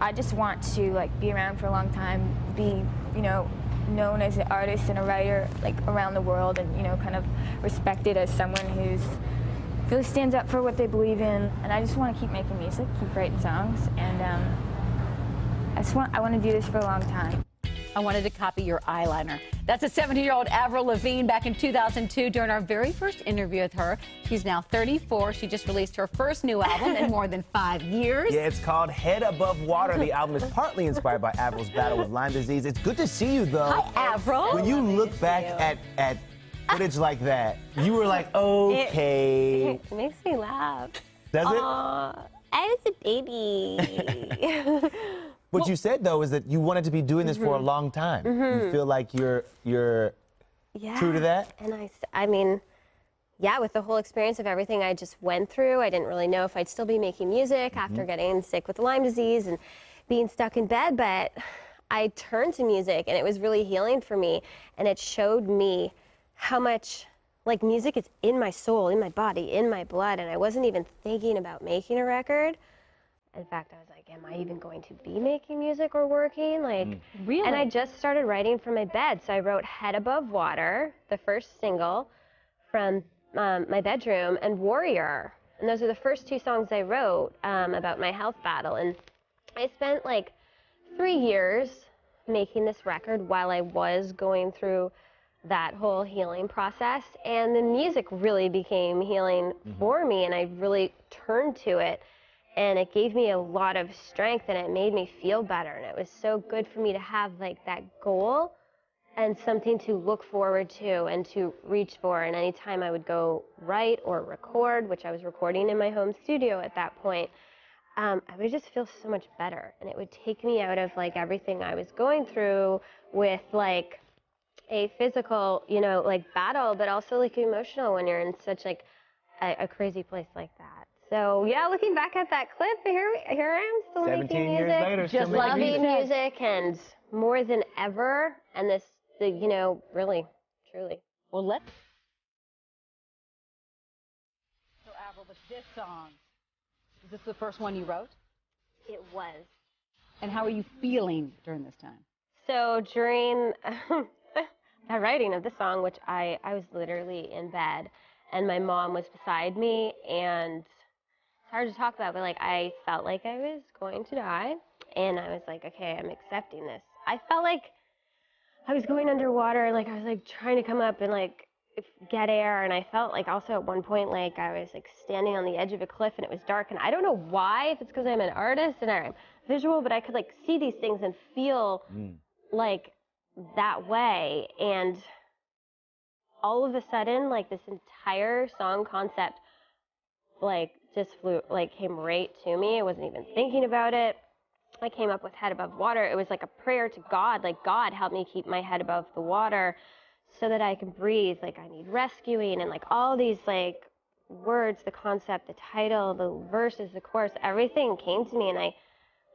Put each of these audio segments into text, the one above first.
I just want to like be around for a long time, be, you know, known as an artist and a writer like around the world, and, you know, kind of respected as someone who's really stands up for what they believe in. And I just want to keep making music, keep writing songs, and I want to do this for a long time. I wanted to copy your eyeliner. That's a 70-year-old Avril Lavigne back in 2002 during our very first interview with her. She's now 34. She just released her first new album in more than 5 years. Yeah, it's called Head Above Water. The album is partly inspired by Avril's battle with Lyme disease. It's good to see you, though. Hi, Avril. When you look back at footage like that, you were like, okay. It makes me laugh. Does it? I was a baby. What you said, though, is that you wanted to be doing this for a long time. You feel like you're true to that? And I mean, yeah, with the whole experience of everything I just went through, I didn't really know if I'd still be making music after getting sick with Lyme disease and being stuck in bed, but I turned to music, and it was really healing for me, and it showed me how much, like, music is in my soul, in my body, in my blood, and I wasn't even thinking about making a record. In fact, I was like, am I even going to be making music or working? Like, Really? And I just started writing from my bed. So I wrote Head Above Water, the first single from my bedroom, and Warrior. And those are the first 2 songs I wrote about my health battle. And I spent like 3 years making this record while I was going through that whole healing process. And the music really became healing for me, and I really turned to it. And it gave me a lot of strength, and it made me feel better. And it was so good for me to have like that goal and something to look forward to and to reach for. And anytime I would go write or record, which I was recording in my home studio at that point, I would just feel so much better. And it would take me out of like everything I was going through with like a physical, you know, like battle, but also like emotional when you're in such like a crazy place like that. So yeah, looking back at that clip, here I am, still making music, years later, just still making loving music, and more than ever. And this, you know, really, truly. Well, let's. So, Avril, with this song, is this the first one you wrote? It was. And how are you feeling during this time? So during the writing of this song, which I was literally in bed, and my mom was beside me, and it's hard to talk about, but like I felt like I was going to die, and I was like, okay, I'm accepting this. I felt like I was going underwater, like I was like trying to come up and like get air, and I felt like also at one point like I was like standing on the edge of a cliff, and it was dark, and I don't know why, if it's because I'm an artist and I'm visual, but I could like see these things and feel like that way. And all of a sudden, like this entire song concept like just came right to me. I wasn't even thinking about it. I came up with Head Above Water. It was like a prayer to God, like, God, help me keep my head above the water so that I can breathe. Like, I need rescuing, and like all these like words, the concept, the title, the verses, the chorus, everything came to me. And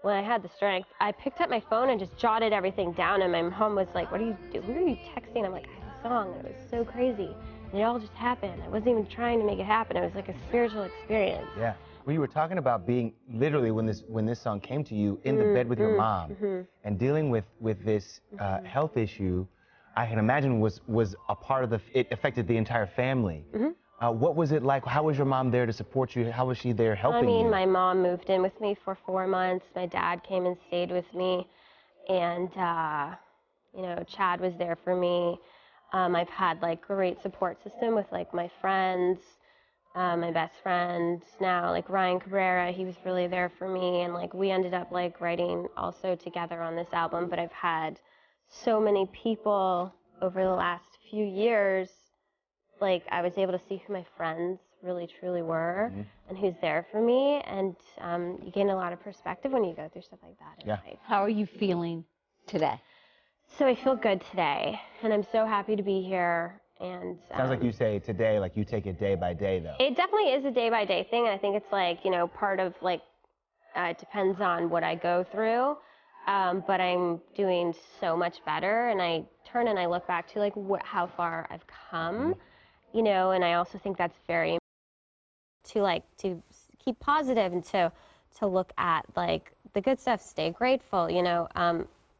when I had the strength, I picked up my phone and just jotted everything down. And my mom was like, what are you doing? Who are you texting? I'm like, I have a song. And it was so crazy. And it all just happened. I wasn't even trying to make it happen. It was like a spiritual experience. Yeah. Well, you were talking about being literally when this song came to you in the bed with your mom and dealing with this health issue. I can imagine was a part of it affected the entire family. What was it like? How was your mom there to support you? How was she there helping you? I mean, my mom moved in with me for 4 months. My dad came and stayed with me, and you know, Chad was there for me. I've had like great support system with like my friends, my best friend now, like Ryan Cabrera. He was really there for me, and like we ended up like writing also together on this album. But I've had so many people over the last few years. Like I was able to see who my friends really truly were and who's there for me, and you gain a lot of perspective when you go through stuff like that in life. How are you feeling today? So I feel good today, and I'm so happy to be here. And sounds like you say today, like you take it day by day, though. It definitely is a day by day thing, and I think it's like, you know, part of like it depends on what I go through, but I'm doing so much better, and I turn and I look back to like how far I've come. You know, and I also think that's very to keep positive and to look at like the good stuff, stay grateful, you know,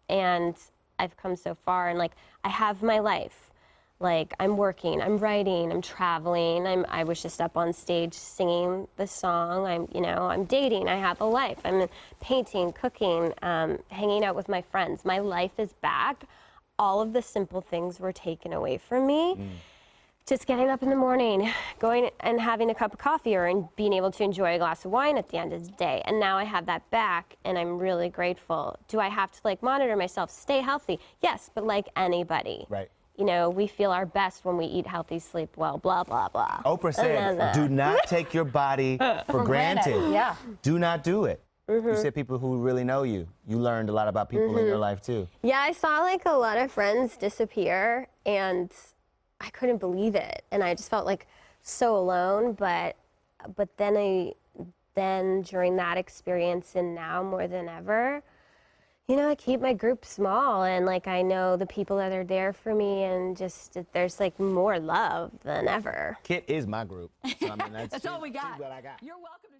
and I've come so far, and like I have my life. Like I'm working, I'm writing, I'm traveling. I was just up on stage singing the song. I'm dating. I have a life. I'm painting, cooking, hanging out with my friends. My life is back. All of the simple things were taken away from me. Just getting up in the morning, going and having a cup of coffee, or being able to enjoy a glass of wine at the end of the day. And now I have that back, and I'm really grateful. Do I have to like monitor myself, stay healthy? Yes, but like anybody. Right. You know, we feel our best when we eat healthy, sleep well, blah, blah, blah. Oprah said, do not take your body for granted. Yeah. Do not do it. You said people who really know you. You learned a lot about people in your life, too. Yeah, I saw like a lot of friends disappear, and I couldn't believe it. And I just felt like so alone. But then during that experience, and now more than ever, you know, I keep my group small, and like I know the people that are there for me, and just there's like more love than ever. Kit is my group. So, I mean, That's all we got. What I got. You're welcome to